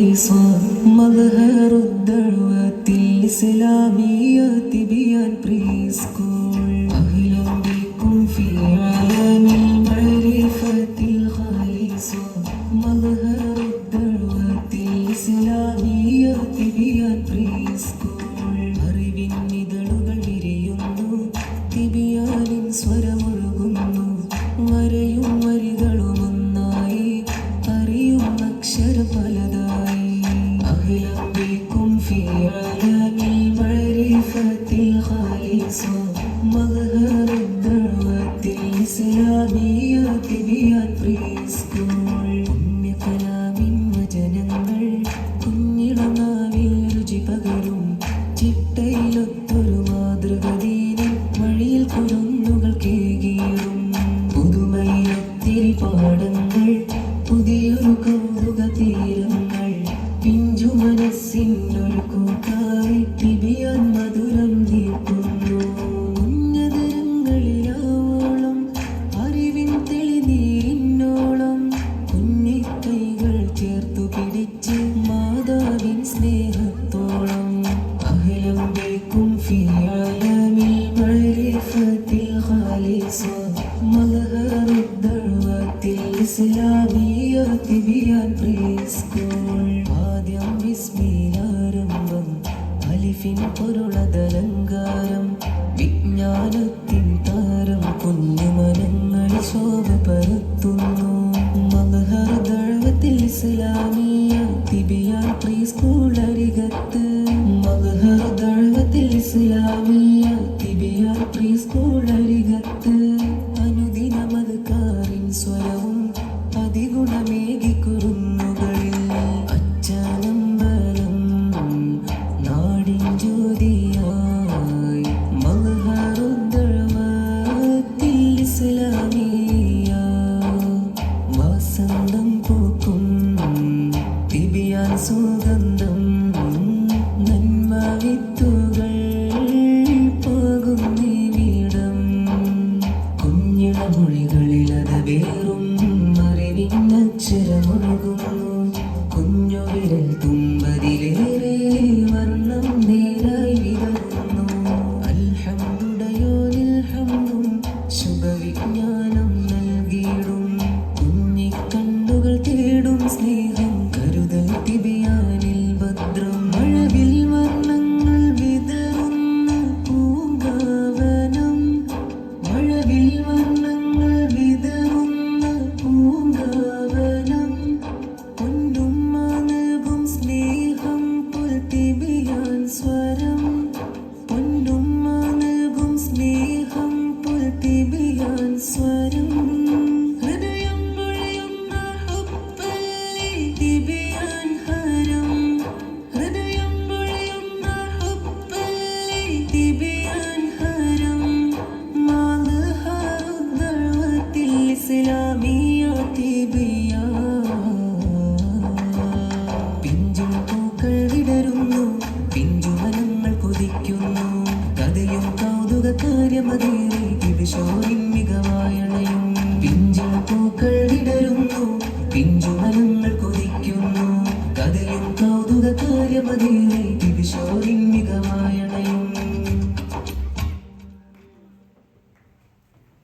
مظهر الدعوة الإسلامية تبيان بري سكول. أهلا بكم في عالم المعرفة الخالصة. مظهر الدعوة الإسلامية تبيان بري سكول. അറിവിൻ നിഴലുകൾ വിരിയുന്നു, തിബിയാനിൻ സ്വരമൊഴുകുന്നു, വരയും വരികളും ഒന്നായി, അറിയും അക്ഷരം പലതായി. أهلا بكم في عالم المعرفة الخالصة. مظهر الدعوة الإسلامية تبيان بري سكول. പുണ്യകലാമിൻ വചനങ്ങൾ കുഞ്ഞിളനാവിൽ രുചി പകരും, ചിട്ടയിലൊത്തൊരു മാതൃകദീനം വഴിയിൽ കുരുന്നുകൾ കേകിയിടും. പുതുമയിലൊത്തിരി പാഠങ്ങൾ, പുതിയൊരു കൗതുക തീരങ്ങൾ, പിഞ്ചു മനസ്സിനൊരു കൂട്ടായി തിബിയാൻ മധുരം തീർക്കുന്നു. കുഞ്ഞതരങ്ങളിലാവോളം അറിവിൻ തെളിനീരിന്നോളം, കുഞ്ഞിക്കൈകൾ ചേർത്തു പിടിച്ച് മാതാവിൻ സ്നേഹത്തോളം. أهلا بكم في عالم المعرفة الخالصة. مظهر الدعوة الإسلامية تبيان بري سكول. ആദ്യം വിസ്മിലാരംഭം, അലിഫിൻ പൊരുളതലങ്കാരം, വിജ്ഞാനത്തിൻ താരം കുഞ്ഞുമനങ്ങളിൽ ശോഭ പരത്തുന്നു. മദ്ഹർ ദഅവത്തുൽ ഇസ്ലാമിയ തിബിയാൻ പ്രീ സ്കൂൾ അരികത്ത്. മദ്ഹർ ദഅവത്തുൽ ഇസ്ലാമിയ തിബിയാൻ പ്രീ സ്കൂൾ അരികത്ത്. അനുദിനം അദ്കാറിൻ സ്വരവും അതിഗുണമേകി കുരുന്നുകളിൽ. അച്ഛനമ്പലം നാടിൻ ജ്യോതിയായി, മദ്ഹറുദ് ദഅവത്തുൽ ഇസ്ലാമിയ. വസന്തം പൂക്കും തിബിയാൻ സുഗന്ധം